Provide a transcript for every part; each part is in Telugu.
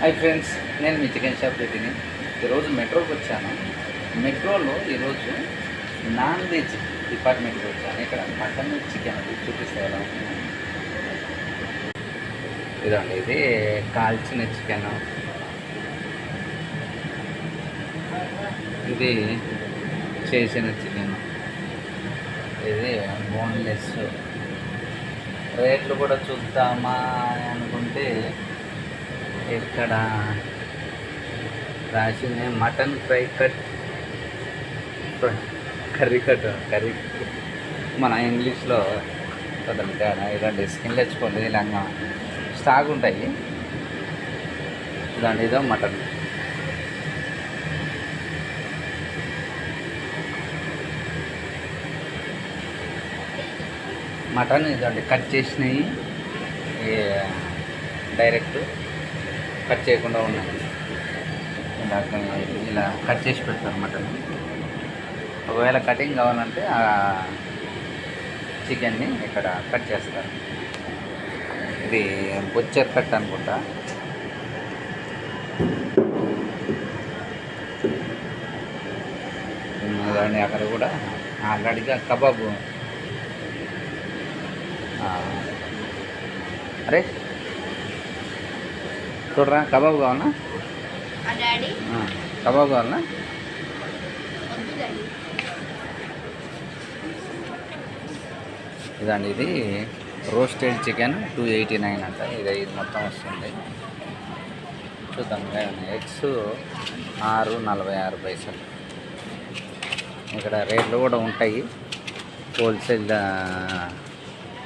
హాయ్ ఫ్రెండ్స్, నేను మీ చికెన్ షాప్ పెట్టిని. ఈరోజు మెట్రోకి వచ్చాను. మెట్రోలో ఈరోజు నాన్ వెజ్ డిపార్ట్మెంట్కి వచ్చాను. ఇక్కడ మటన్ చికెన్ అది చూపిస్తాను. ఇదండి, ఇది కాల్చిన చికెన్, ఇది చేసిన చికెన్, ఇది బోన్లెస్. రేట్లు కూడా చూద్దామా అనుకుంటే ఇక్కడ రాసింది మటన్ ఫ్రై కట్, కర్రీ మన ఇంగ్లీష్లో తేడా. ఇలాంటి స్కిన్ తెచ్చుకోండి, ఇలాగా స్టాక్ ఉంటాయి. ఇలాంటి ఇదో మటన్, ఇదండి కట్ చేసినవి, డైరెక్ట్ కట్ చేయకుండా ఉన్నాయి. ఇలా కట్ చేసి పెడతారు మటన్. ఒకవేళ కటింగ్ కావాలంటే ఆ చికెన్ని ఇక్కడ కట్ చేస్తారు. ఇది బొచ్చర్ కట్ అనుకుంటా. దాన్ని అక్కడ కూడా ఆల్రెడీగా కబాబు. అరే చూడరా, కబాబ్ కావాలన్నా? కబాబ్ కావాలన్నా? ఇదండి, ఇది రోస్టెడ్ చికెన్ 289 అంట. ఇది మొత్తం వస్తుంది. చూద్దాం. ఎగ్స్ 6.46. ఇక్కడ రేట్లు కూడా ఉంటాయి. Wholesale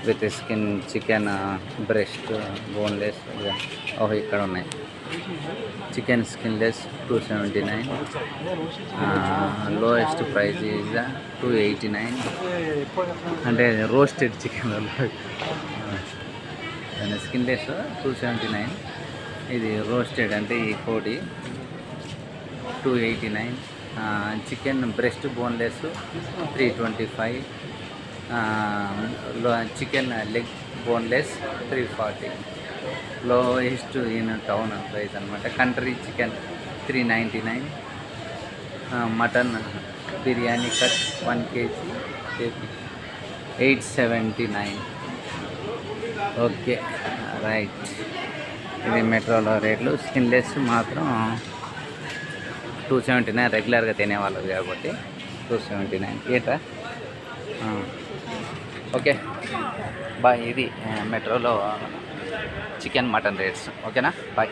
with skin chicken, breast, boneless. ఇక్కడ ఉన్నాయి. Chicken skinless 279. Lowest price is 289. అంటే రోస్టెడ్ చికెన్. స్కిన్లెస్ 279. ఇది రోస్టెడ్ అంటే ఈ కోడి 289. Chicken breast boneless 325. Chicken leg boneless 340. Lowest in town price అనమాట. Country chicken 399. Mutton biryani cut 1 kg 879. Okay, right. ఇది మెట్రోలో రేట్లు. స్కిన్లెస్ మాత్రం 279. రెగ్యులర్గా తినేవాళ్ళది కాబట్టి 279. ఏటా? Okay bye. ఇది మెట్రోలో చికెన్ మటన్ రేట్స్. ఓకేనా? బాయ్.